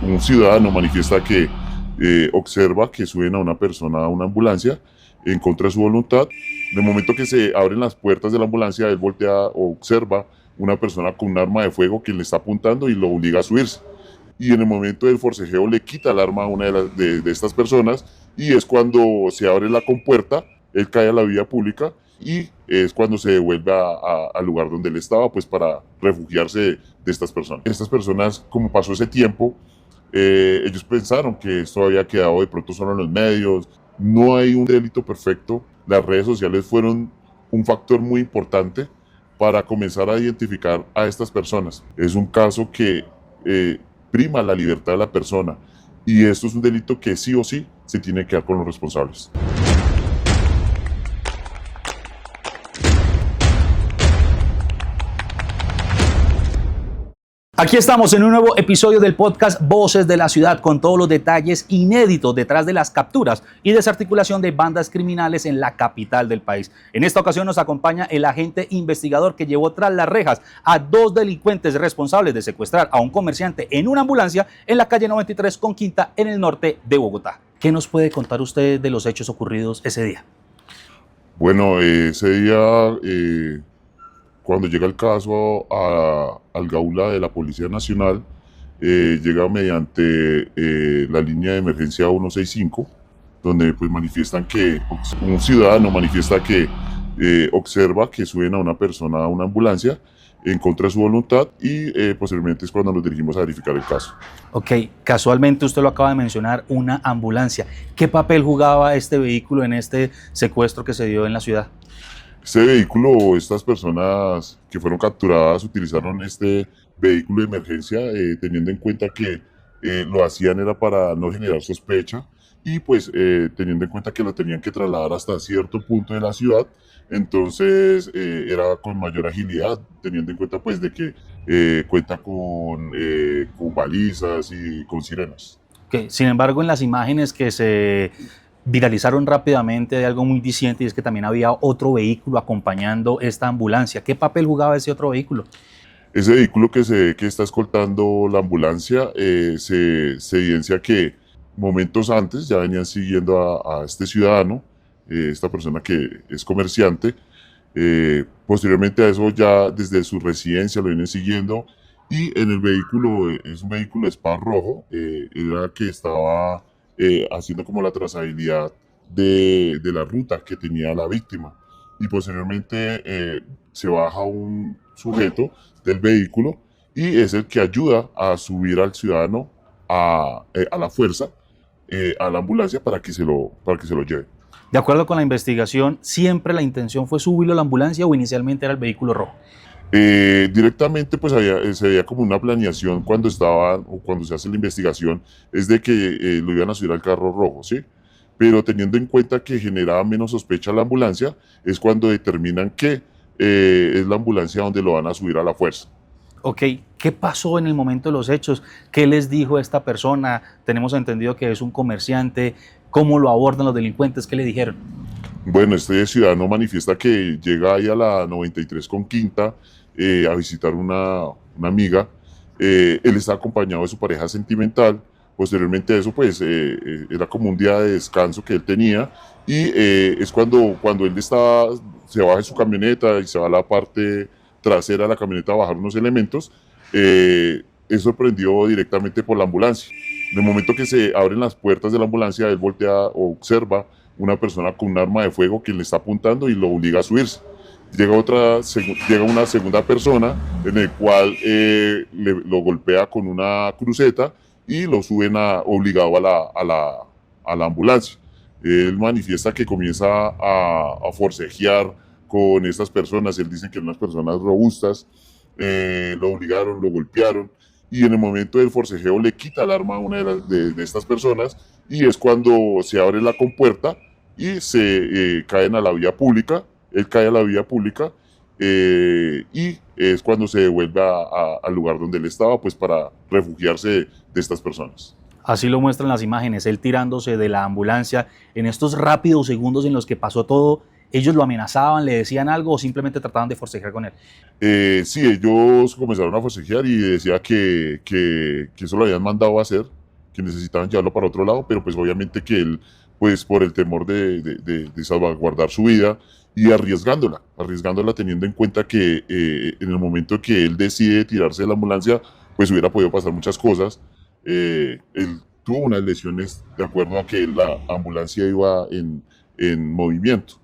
un ciudadano manifiesta que observa que suben a una persona a una ambulancia en contra de su voluntad. En el momento que se abren las puertas de la ambulancia, él voltea o observa una persona con un arma de fuego que le está apuntando y lo obliga a subirse. Y en el momento del forcejeo le quita el arma a una de estas personas y es cuando se abre la compuerta, él cae a la vía pública y es cuando se devuelve al lugar donde él estaba, pues para refugiarse de estas personas. Estas personas, como pasó ese tiempo, ellos pensaron que esto había quedado de pronto solo en los medios. No hay un delito perfecto. Las redes sociales fueron un factor muy importante para comenzar a identificar a estas personas. Es un caso que prima la libertad de la persona y esto es un delito que sí o sí se tiene que dar con los responsables. Aquí estamos en un nuevo episodio del podcast Voces de la Ciudad con todos los detalles inéditos detrás de las capturas y desarticulación de bandas criminales en la capital del país. En esta ocasión nos acompaña el agente investigador que llevó tras las rejas a 2 delincuentes responsables de secuestrar a un comerciante en una ambulancia en la calle 93 con Quinta en el norte de Bogotá. ¿Qué nos puede contar usted de los hechos ocurridos ese día? Bueno, ese día, cuando llega el caso al Gaula de la Policía Nacional, llega mediante la línea de emergencia 165, donde pues manifiestan que un ciudadano manifiesta que observa que suben a una persona a una ambulancia en contra de su voluntad y posteriormente es cuando nos dirigimos a verificar el caso. Ok, casualmente usted lo acaba de mencionar, una ambulancia. ¿Qué papel jugaba este vehículo en este secuestro que se dio en la ciudad? Este vehículo, estas personas que fueron capturadas utilizaron este vehículo de emergencia teniendo en cuenta que lo hacían era para no generar sospecha y pues teniendo en cuenta que lo tenían que trasladar hasta cierto punto de la ciudad, entonces era con mayor agilidad, teniendo en cuenta pues de que cuenta con balizas y con sirenas. Okay. Sin embargo, en las imágenes que se viralizaron rápidamente hay algo muy diciente y es que también había otro vehículo acompañando esta ambulancia. ¿Qué papel jugaba ese otro vehículo? Ese vehículo que está escoltando la ambulancia se evidencia que momentos antes ya venían siguiendo a este ciudadano, esta persona que es comerciante. Posteriormente a eso ya desde su residencia lo vienen siguiendo y en el vehículo, es un vehículo Spa rojo, era que estaba haciendo como la trazabilidad de la ruta que tenía la víctima y posteriormente se baja un sujeto del vehículo y es el que ayuda a subir al ciudadano a la fuerza a la ambulancia para que se lo lleve. De acuerdo con la investigación, ¿siempre la intención fue subirlo a la ambulancia o inicialmente era el vehículo rojo? Directamente pues se veía como una planeación cuando cuando se hace la investigación, es de que lo iban a subir al carro rojo, ¿sí? Pero teniendo en cuenta que generaba menos sospecha la ambulancia, es cuando determinan que es la ambulancia donde lo van a subir a la fuerza. Ok, ¿qué pasó en el momento de los hechos? ¿Qué les dijo esta persona? Tenemos entendido que es un comerciante. ¿Cómo lo abordan los delincuentes? ¿Qué le dijeron? Bueno, este ciudadano manifiesta que llega ahí a la 93 con Quinta a visitar una amiga. Él está acompañado de su pareja sentimental. Posteriormente a eso, pues, era como un día de descanso que él tenía y es cuando él se baja de su camioneta y se va a la parte trasera de la camioneta a bajar unos elementos, es sorprendido directamente por la ambulancia. En el momento que se abren las puertas de la ambulancia, él voltea o observa una persona con un arma de fuego que le está apuntando y lo obliga a subirse. Llega una segunda persona en el cual lo golpea con una cruceta y lo suben obligado a la ambulancia. Él manifiesta que comienza a forcejear con estas personas. Él dice que eran unas personas robustas, lo obligaron, lo golpearon y en el momento del forcejeo le quita el arma a una de estas personas y es cuando se abre la compuerta y se caen a la vía pública. Él cae a la vía pública y es cuando se devuelve al lugar donde él estaba, pues para refugiarse de estas personas. Así lo muestran las imágenes, él tirándose de la ambulancia en estos rápidos segundos en los que pasó todo. ¿Ellos lo amenazaban, le decían algo o simplemente trataban de forcejear con él? Sí, ellos comenzaron a forcejear y decía que eso lo habían mandado a hacer, que necesitaban llevarlo para otro lado, pero pues obviamente que él, pues por el temor de salvaguardar su vida y arriesgándola teniendo en cuenta que en el momento que él decide tirarse de la ambulancia, pues hubiera podido pasar muchas cosas. Él tuvo unas lesiones de acuerdo a que la ambulancia iba en movimiento.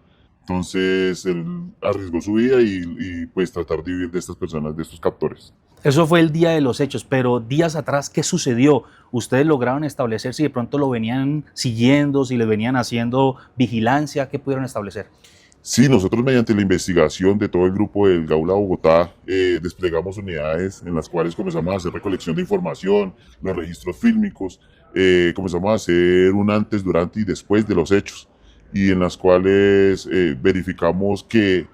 Entonces él arriesgó su vida y pues tratar de vivir de estas personas, de estos captores. Eso fue el día de los hechos, pero días atrás, ¿qué sucedió? ¿Ustedes lograron establecer si de pronto lo venían siguiendo, si le venían haciendo vigilancia? ¿Qué pudieron establecer? Sí, nosotros mediante la investigación de todo el grupo del Gaula Bogotá desplegamos unidades en las cuales comenzamos a hacer recolección de información, los registros fílmicos, comenzamos a hacer un antes, durante y después de los hechos y en las cuales verificamos que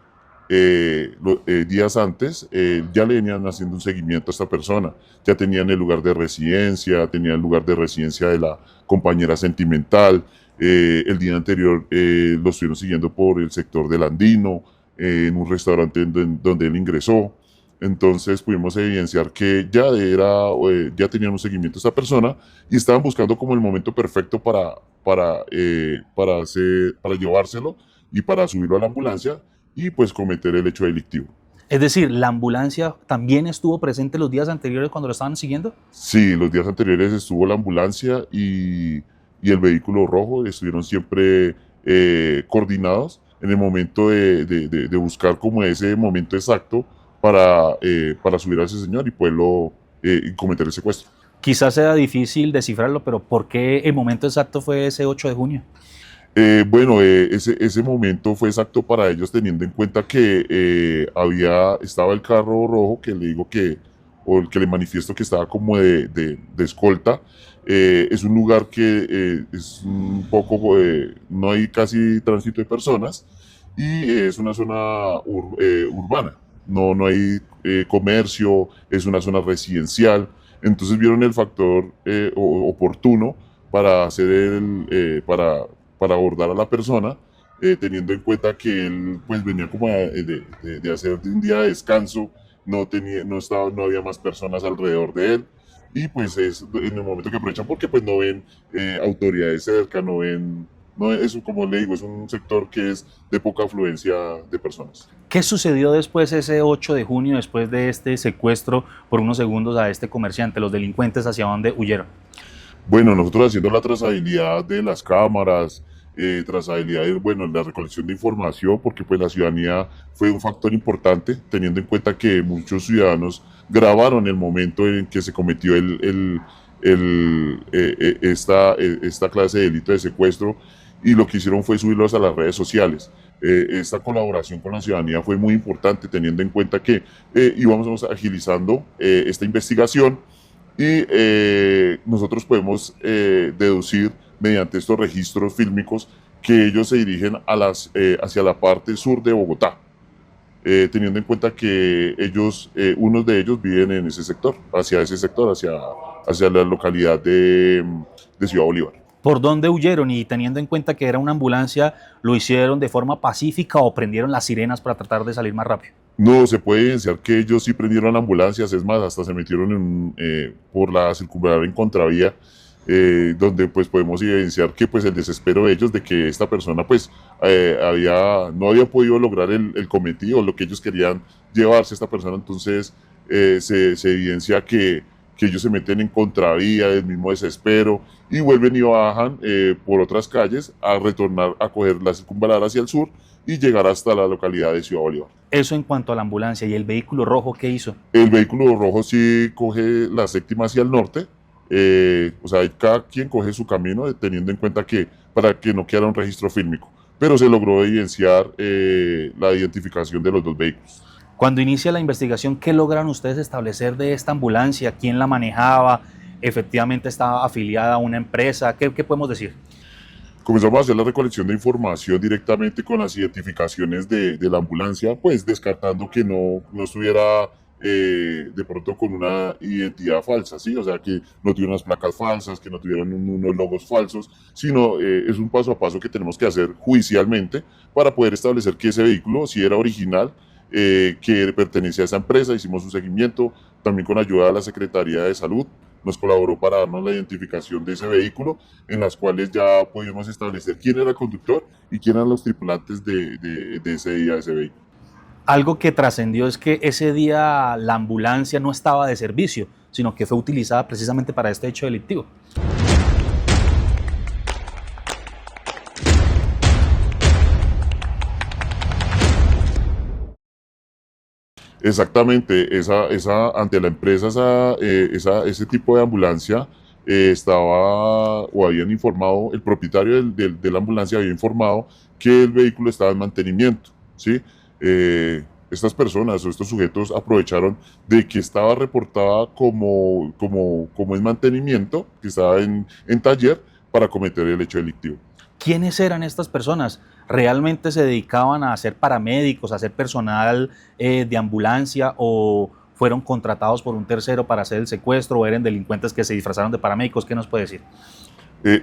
días antes ya le venían haciendo un seguimiento a esta persona, ya tenían el lugar de residencia, tenían el lugar de residencia de la compañera sentimental. El día anterior lo estuvieron siguiendo por el sector del Andino, en un restaurante donde él ingresó. Entonces pudimos evidenciar que ya tenían un seguimiento a esta persona y estaban buscando como el momento perfecto para llevárselo y para subirlo a la ambulancia y pues cometer el hecho delictivo. Es decir, ¿la ambulancia también estuvo presente los días anteriores cuando lo estaban siguiendo? Sí, los días anteriores estuvo la ambulancia y el vehículo rojo estuvieron siempre coordinados en el momento de buscar como ese momento exacto para subir a ese señor y poderlo cometer el secuestro. Quizás sea difícil descifrarlo, pero ¿por qué el momento exacto fue ese 8 de junio? Bueno, ese momento fue exacto para ellos teniendo en cuenta que estaba el carro rojo que le digo o el que le manifiesto que estaba como de escolta. Es un lugar que es un poco, no hay casi tránsito de personas y es una zona urbana, no hay comercio, es una zona residencial, entonces vieron el factor oportuno para hacer para abordar a la persona, teniendo en cuenta que él pues venía como de hacer un día de descanso, no había más personas alrededor de él y pues es en el momento que aprovechan porque pues no ven autoridades cerca, no es como le digo, es un sector que es de poca afluencia de personas. ¿Qué sucedió después ese 8 de junio, después de este secuestro por unos segundos a este comerciante? ¿Los delincuentes hacia dónde huyeron? Bueno, nosotros haciendo la trazabilidad de las cámaras, trazabilidad de, bueno, la recolección de información, porque pues la ciudadanía fue un factor importante, teniendo en cuenta que muchos ciudadanos grabaron el momento en que se cometió esta clase de delito de secuestro y lo que hicieron fue subirlos a las redes sociales. Esta colaboración con la ciudadanía fue muy importante, teniendo en cuenta que íbamos agilizando esta investigación y nosotros podemos deducir mediante estos registros fílmicos que ellos se dirigen hacia la parte sur de Bogotá, teniendo en cuenta que unos de ellos viven en ese sector, hacia la localidad de Ciudad Bolívar. ¿Por dónde huyeron? Y teniendo en cuenta que era una ambulancia, ¿lo hicieron de forma pacífica o prendieron las sirenas para tratar de salir más rápido? No, se puede evidenciar que ellos sí prendieron ambulancias, es más, hasta se metieron por la circunvalar en contravía, donde pues podemos evidenciar que pues el desespero de ellos de que esta persona pues no había podido lograr el cometido, lo que ellos querían llevarse a esta persona, entonces se evidencia que ellos se meten en contravía del mismo desespero y vuelven y bajan por otras calles a retornar a coger la circunvalar hacia el sur y llegar hasta la localidad de Ciudad Bolívar. Eso en cuanto a la ambulancia. ¿Y el vehículo rojo qué hizo? El vehículo rojo sí coge la séptima hacia el norte, o sea, cada quien coge su camino teniendo en cuenta que para que no quedara un registro fílmico, pero se logró evidenciar la identificación de los dos vehículos. Cuando inicia la investigación, ¿qué logran ustedes establecer de esta ambulancia? ¿Quién la manejaba? ¿Efectivamente estaba afiliada a una empresa? ¿Qué podemos decir? Comenzamos a hacer la recolección de información directamente con las identificaciones de la ambulancia, pues descartando que no estuviera de pronto con una identidad falsa, ¿sí? O sea, que no tuvieran unas placas falsas, que no tuvieran unos logos falsos, sino es un paso a paso que tenemos que hacer judicialmente para poder establecer que ese vehículo sí era original, que pertenecía a esa empresa. Hicimos un seguimiento también con ayuda de la Secretaría de Salud, nos colaboró para darnos la identificación de ese vehículo, en las cuales ya pudimos establecer quién era el conductor y quién eran los tripulantes de ese día de ese vehículo. Algo que trascendió es que ese día la ambulancia no estaba de servicio, sino que fue utilizada precisamente para este hecho delictivo. Exactamente, ante la empresa, ese tipo de ambulancia estaba o habían informado, el propietario de la ambulancia había informado que el vehículo estaba en mantenimiento, ¿sí? Estas personas o estos sujetos aprovecharon de que estaba reportada como en mantenimiento, que estaba en taller para cometer el hecho delictivo. ¿Quiénes eran estas personas? ¿Realmente se dedicaban a ser paramédicos, a ser personal de ambulancia, o fueron contratados por un tercero para hacer el secuestro, o eran delincuentes que se disfrazaron de paramédicos? ¿Qué nos puede decir?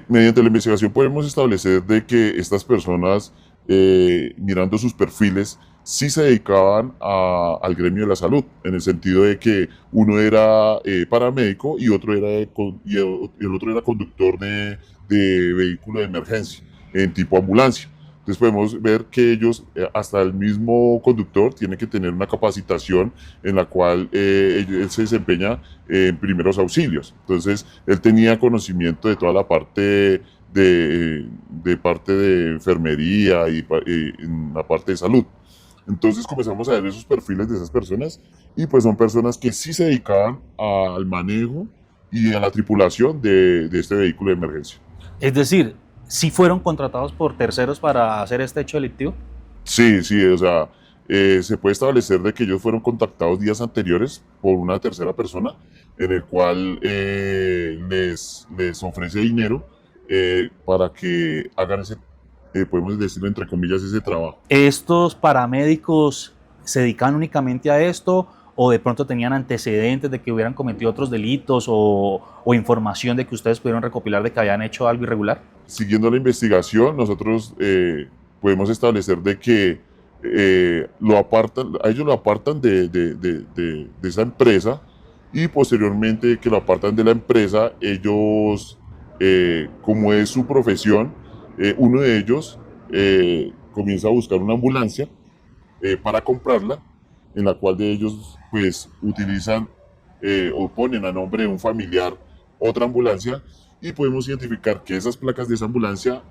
Mediante la investigación podemos establecer de que estas personas, mirando sus perfiles, sí se dedicaban al gremio de la salud, en el sentido de que uno era paramédico y el otro era conductor de vehículo de emergencia en tipo ambulancia. Entonces podemos ver que ellos, hasta el mismo conductor, tiene que tener una capacitación en la cual él se desempeña en primeros auxilios. Entonces él tenía conocimiento de toda la parte parte de enfermería y en la parte de salud. Entonces comenzamos a ver esos perfiles de esas personas, y pues son personas que sí se dedicaban al manejo y a la tripulación de este vehículo de emergencia. Es decir, ¿sí fueron contratados por terceros para hacer este hecho delictivo? Sí, sí, o sea, se puede establecer de que ellos fueron contactados días anteriores por una tercera persona, en el cual les ofrece dinero para que hagan ese, podemos decirlo entre comillas, ese trabajo. ¿Estos paramédicos se dedicaban únicamente a esto, o de pronto tenían antecedentes de que hubieran cometido otros delitos, o información de que ustedes pudieron recopilar de que habían hecho algo irregular? Siguiendo la investigación, nosotros podemos establecer de que a ellos lo apartan de esa empresa, y posteriormente que lo apartan de la empresa, ellos, como es su profesión, uno de ellos comienza a buscar una ambulancia para comprarla, en la cual de ellos pues utilizan o ponen a nombre de un familiar otra ambulancia, y podemos identificar que esas placas de esa ambulancia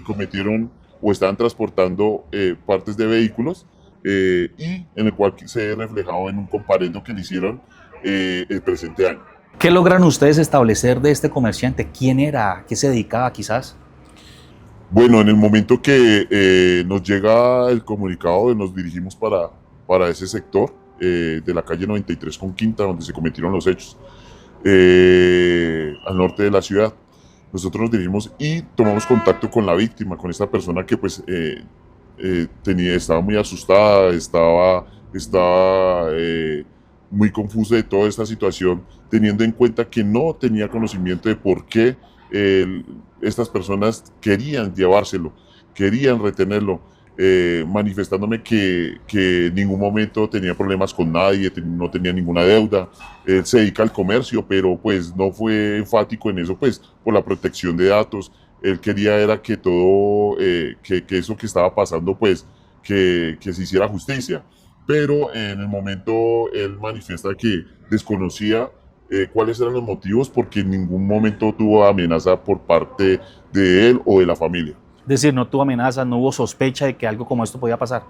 cometieron o estaban transportando partes de vehículos, y en el cual se ve reflejado en un comparendo que le hicieron el presente año. ¿Qué logran ustedes establecer de este comerciante? ¿Quién era? ¿A qué se dedicaba quizás? Bueno, en el momento que nos llega el comunicado, nos dirigimos para ese sector de la calle 93 con Quinta, donde se cometieron los hechos, al norte de la ciudad. Nosotros nos dirigimos y tomamos contacto con la víctima, con esta persona que pues estaba muy asustada, estaba muy confusa de toda esta situación, teniendo en cuenta que no tenía conocimiento de por qué estas personas querían llevárselo, querían retenerlo, manifestándome que en ningún momento tenía problemas con nadie, no tenía ninguna deuda. Él se dedica al comercio, pero pues no fue enfático en eso, pues por la protección de datos. Él quería era que todo, que eso que estaba pasando, pues que se hiciera justicia. Pero en el momento él manifiesta que desconocía cuáles eran los motivos, porque en ningún momento tuvo amenaza por parte de él o de la familia. Es decir, no tuvo amenazas, no hubo sospecha de que algo como esto podía pasar.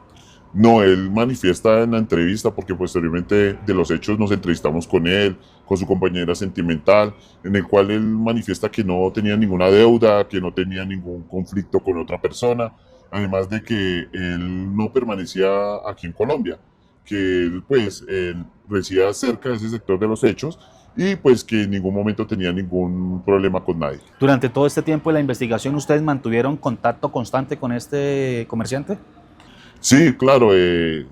No, él manifiesta en la entrevista, porque posteriormente de los hechos nos entrevistamos con él, con su compañera sentimental, en el cual él manifiesta que no tenía ninguna deuda, que no tenía ningún conflicto con otra persona, además de que él no permanecía aquí en Colombia, que él pues residía cerca de ese sector de los hechos, y pues que en ningún momento tenía ningún problema con nadie. Durante todo este tiempo de la investigación, ¿ustedes mantuvieron contacto constante con este comerciante? Sí, claro,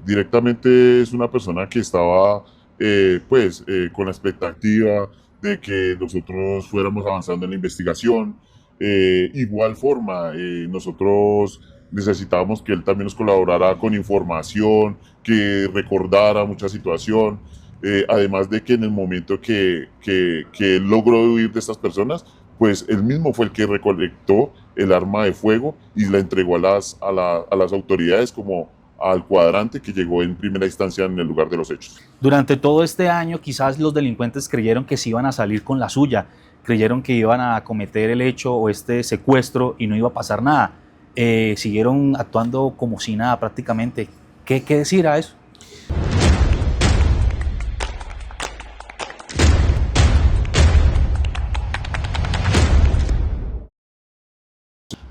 directamente es una persona que estaba con la expectativa de que nosotros fuéramos avanzando en la investigación. Igual forma, nosotros necesitábamos que él también nos colaborara con información, que recordara mucha situación, además de que en el momento que él logró huir de estas personas, pues él mismo fue el que recolectó el arma de fuego y la entregó a las autoridades como al cuadrante que llegó en primera instancia en el lugar de los hechos. Durante todo este año quizás los delincuentes creyeron que se iban a salir con la suya, creyeron que iban a cometer el hecho o este secuestro y no iba a pasar nada. Siguieron actuando como si nada prácticamente. ¿Qué decir a eso?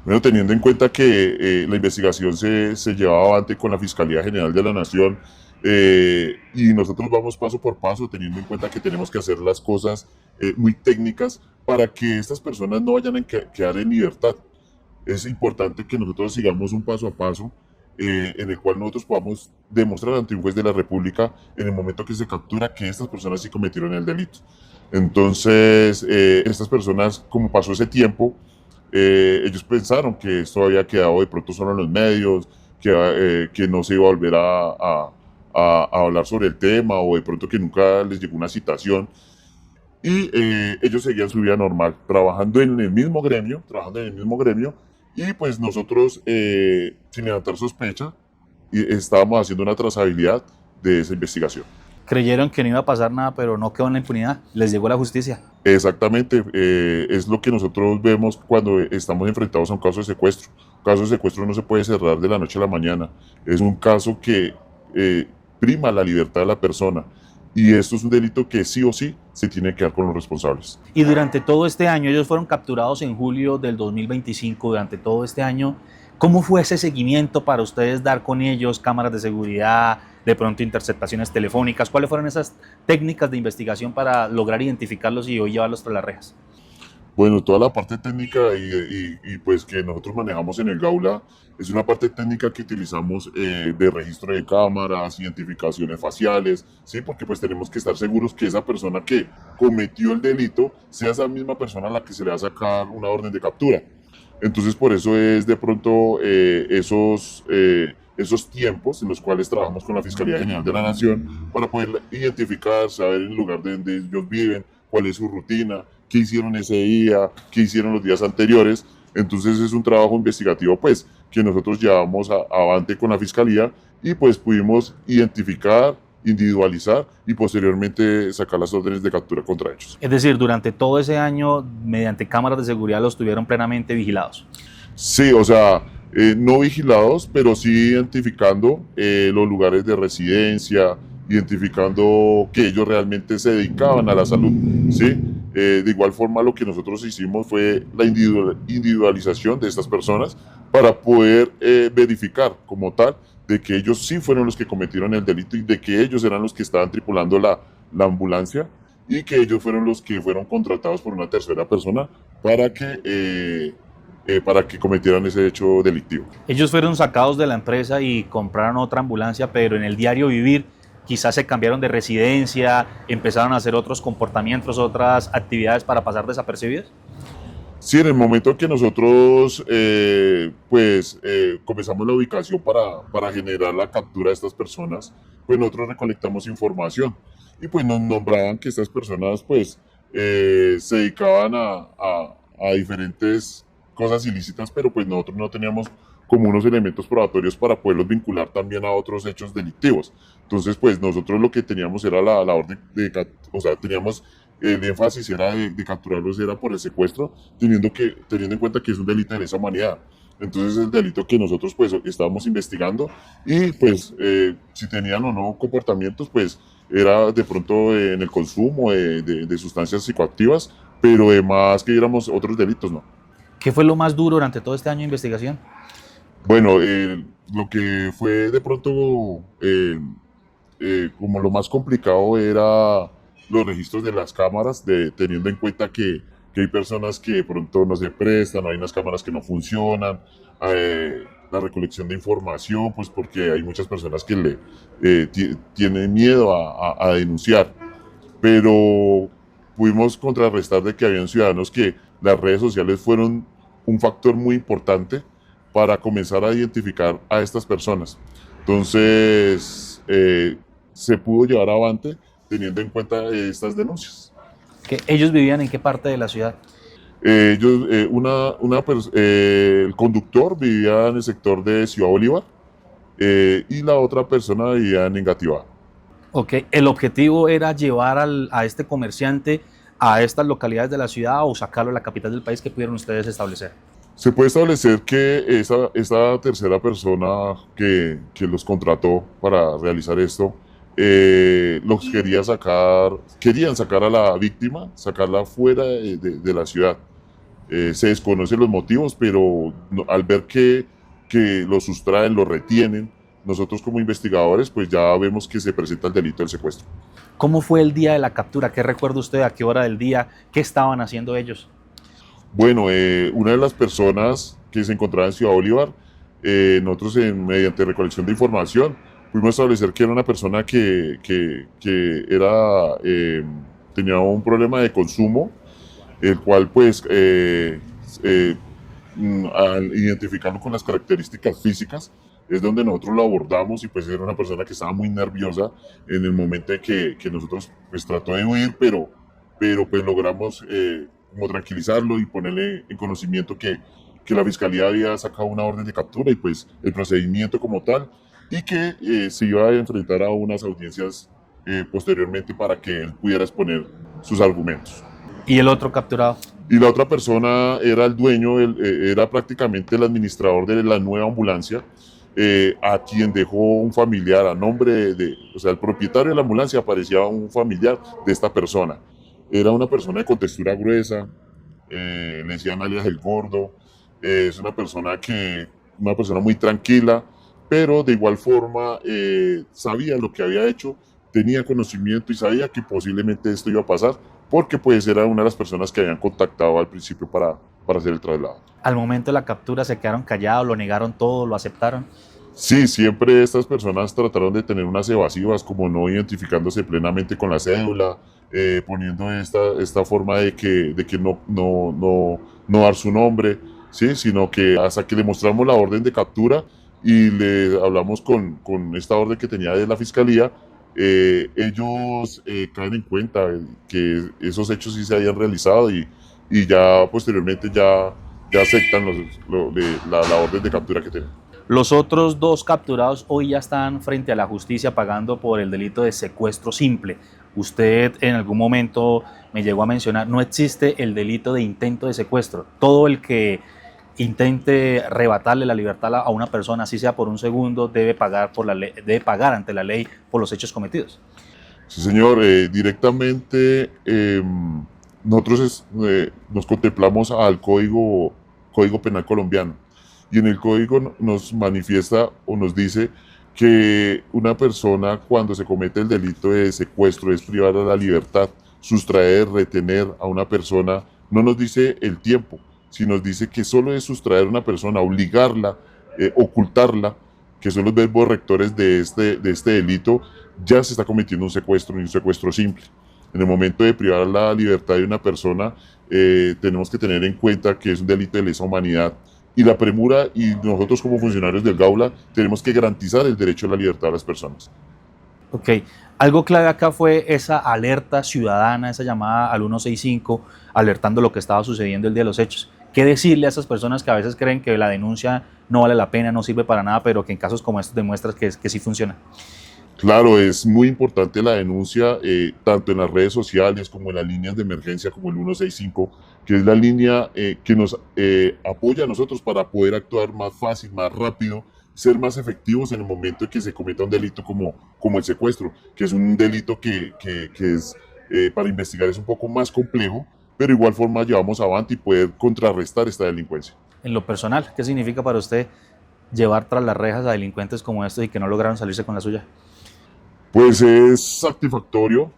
Bueno, teniendo en cuenta que la investigación se llevaba adelante con la Fiscalía General de la Nación, y nosotros vamos paso por paso, teniendo en cuenta que tenemos que hacer las cosas muy técnicas para que estas personas no vayan a quedar en libertad. Es importante que nosotros sigamos un paso a paso, en el cual nosotros podamos demostrar ante un juez de la República en el momento que se captura que estas personas sí cometieron el delito. Entonces, estas personas, como pasó ese tiempo, ellos pensaron que esto había quedado de pronto solo en los medios, que no se iba a volver a hablar sobre el tema, o de pronto que nunca les llegó una citación. Y ellos seguían su vida normal, trabajando en el mismo gremio, y pues nosotros, sin levantar sospecha, estábamos haciendo una trazabilidad de esa investigación. Creyeron que no iba a pasar nada, pero no quedó en la impunidad. Les llegó la justicia. Exactamente, es lo que nosotros vemos cuando estamos enfrentados a un caso de secuestro. Un caso de secuestro no se puede cerrar de la noche a la mañana. Es un caso que prima la libertad de la persona. Y esto es un delito que sí o sí se tiene que dar con los responsables. Y durante todo este año, ellos fueron capturados en julio del 2025, durante todo este año, ¿cómo fue ese seguimiento para ustedes dar con ellos, cámaras de seguridad, de pronto interceptaciones telefónicas? ¿Cuáles fueron esas técnicas de investigación para lograr identificarlos y hoy llevarlos tras las rejas? Bueno, toda la parte técnica pues que nosotros manejamos en el Gaula es una parte técnica que utilizamos de registro de cámaras, identificaciones faciales, ¿sí? Porque pues tenemos que estar seguros que esa persona que cometió el delito sea esa misma persona a la que se le va a sacar una orden de captura. Entonces por eso es de pronto esos tiempos en los cuales trabajamos con la Fiscalía General de la Nación para poder identificar, saber el lugar de donde ellos viven, cuál es su rutina, qué hicieron ese día, qué hicieron los días anteriores. Entonces es un trabajo investigativo pues que nosotros llevamos avante con la Fiscalía y pues pudimos identificar, individualizar y posteriormente sacar las órdenes de captura contra ellos. Es decir, durante todo ese año, mediante cámaras de seguridad, los tuvieron plenamente vigilados. Sí, o sea, no vigilados, pero sí identificando los lugares de residencia, identificando que ellos realmente se dedicaban a la salud, ¿sí? De igual forma, lo que nosotros hicimos fue la individualización de estas personas para poder verificar como tal de que ellos sí fueron los que cometieron el delito y de que ellos eran los que estaban tripulando la ambulancia y que ellos fueron los que fueron contratados por una tercera persona para que cometieran ese hecho delictivo. Ellos fueron sacados de la empresa y compraron otra ambulancia, pero en el diario vivir quizás se cambiaron de residencia, empezaron a hacer otros comportamientos, otras actividades para pasar desapercibidos. Sí, en el momento que nosotros comenzamos la ubicación para generar la captura de estas personas, pues nosotros recolectamos información y pues nos nombraban que estas personas pues se dedicaban a diferentes cosas ilícitas, pero pues nosotros no teníamos como unos elementos probatorios para poderlos vincular también a otros hechos delictivos. Entonces, pues nosotros lo que teníamos era la orden o sea, teníamos el énfasis era de capturarlos era por el secuestro, teniendo en cuenta que es un delito de lesa humanidad. Entonces, el delito que nosotros pues estábamos investigando y pues si tenían o no comportamientos, pues era de pronto en el consumo de sustancias psicoactivas, pero además que éramos otros delitos, ¿no? ¿Qué fue lo más duro durante todo este año de investigación? Bueno, lo que fue de pronto como lo más complicado era los registros de las cámaras, teniendo en cuenta que hay personas que de pronto no se prestan, hay unas cámaras que no funcionan, la recolección de información, pues porque hay muchas personas que tienen miedo a denunciar, pero pudimos contrarrestar de que habían ciudadanos que las redes sociales fueron un factor muy importante para comenzar a identificar a estas personas. Entonces, se pudo llevar avante teniendo en cuenta estas denuncias. ¿Ellos vivían en qué parte de la ciudad? El conductor vivía en el sector de Ciudad Bolívar y la otra persona vivía en Engativá. Ok, el objetivo era llevar a este comerciante a estas localidades de la ciudad o sacarlo a la capital del país. ¿Que pudieron ustedes establecer? Se puede establecer que esa tercera persona que los contrató para realizar esto, querían sacar a la víctima, sacarla fuera de la ciudad. Se desconocen los motivos, pero al ver que los sustraen, los retienen, nosotros como investigadores pues ya vemos que se presenta el delito del secuestro. ¿Cómo fue el día de la captura? ¿Qué recuerda usted? ¿A qué hora del día? ¿Qué estaban haciendo ellos? Bueno, una de las personas que se encontraba en Ciudad Bolívar, nosotros mediante recolección de información pudimos establecer que era una persona que tenía un problema de consumo, el cual pues al identificarlo con las características físicas es donde nosotros lo abordamos y pues era una persona que estaba muy nerviosa en el momento de que nosotros pues trató de huir, pero pues logramos como tranquilizarlo y ponerle en conocimiento que la fiscalía había sacado una orden de captura y pues el procedimiento como tal y que se iba a enfrentar a unas audiencias posteriormente para que él pudiera exponer sus argumentos. ¿Y el otro capturado? Y la otra persona era el dueño, era prácticamente el administrador de la nueva ambulancia, a quien dejó un familiar a nombre o sea, el propietario de la ambulancia parecía un familiar de esta persona. Era una persona de contextura gruesa, le decían alias el gordo, es una persona muy tranquila, pero de igual forma sabía lo que había hecho, tenía conocimiento y sabía que posiblemente esto iba a pasar, porque pues era una de las personas que habían contactado al principio para hacer el traslado. Al momento de la captura se quedaron callados, lo negaron todo, lo aceptaron. Sí, siempre estas personas trataron de tener unas evasivas, como no identificándose plenamente con la cédula, poniendo esta forma de que no dar su nombre, ¿sí? Sino que hasta que le mostramos la orden de captura y le hablamos con esta orden que tenía de la fiscalía, ellos caen en cuenta que esos hechos sí se habían realizado y ya posteriormente ya aceptan la orden de captura que tienen. Los otros dos capturados hoy ya están frente a la justicia pagando por el delito de secuestro simple. Usted en algún momento me llegó a mencionar, no existe el delito de intento de secuestro. Todo el que intente arrebatarle la libertad a una persona, así sea por un segundo, debe pagar ante la ley por los hechos cometidos. Sí, señor, directamente nosotros nos contemplamos al Código Penal colombiano y en el código nos manifiesta o nos dice que una persona cuando se comete el delito de secuestro es privar a la libertad, sustraer, retener a una persona, no nos dice el tiempo, sino nos dice que solo es sustraer a una persona, obligarla, ocultarla, que son los verbos rectores de este delito, ya se está cometiendo un secuestro y un secuestro simple. En el momento de privar la libertad de una persona, tenemos que tener en cuenta que es un delito de lesa humanidad y la premura y nosotros como funcionarios del Gaula tenemos que garantizar el derecho a la libertad de las personas. Ok, algo clave acá fue esa alerta ciudadana, esa llamada al 165, alertando lo que estaba sucediendo el día de los hechos. ¿Qué decirle a esas personas que a veces creen que la denuncia no vale la pena, no sirve para nada, pero que en casos como estos demuestran que sí funciona? Claro, es muy importante la denuncia, tanto en las redes sociales como en las líneas de emergencia como el 165, que es la línea que nos apoya a nosotros para poder actuar más fácil, más rápido, ser más efectivos en el momento en que se cometa un delito como el secuestro, que es un delito que es, para investigar es un poco más complejo, pero igual forma llevamos avante y poder contrarrestar esta delincuencia. En lo personal, ¿qué significa para usted llevar tras las rejas a delincuentes como estos y que no lograron salirse con la suya? Pues es satisfactorio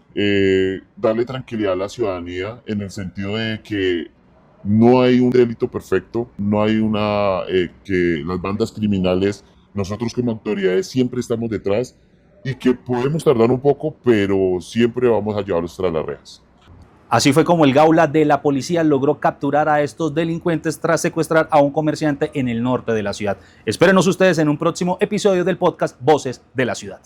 darle tranquilidad a la ciudadanía en el sentido de que No hay un delito perfecto, no hay que las bandas criminales, nosotros como autoridades siempre estamos detrás y que podemos tardar un poco, pero siempre vamos a llevarlos tras las rejas. Así fue como el Gaula de la policía logró capturar a estos delincuentes tras secuestrar a un comerciante en el norte de la ciudad. Espérenos ustedes en un próximo episodio del podcast Voces de la Ciudad.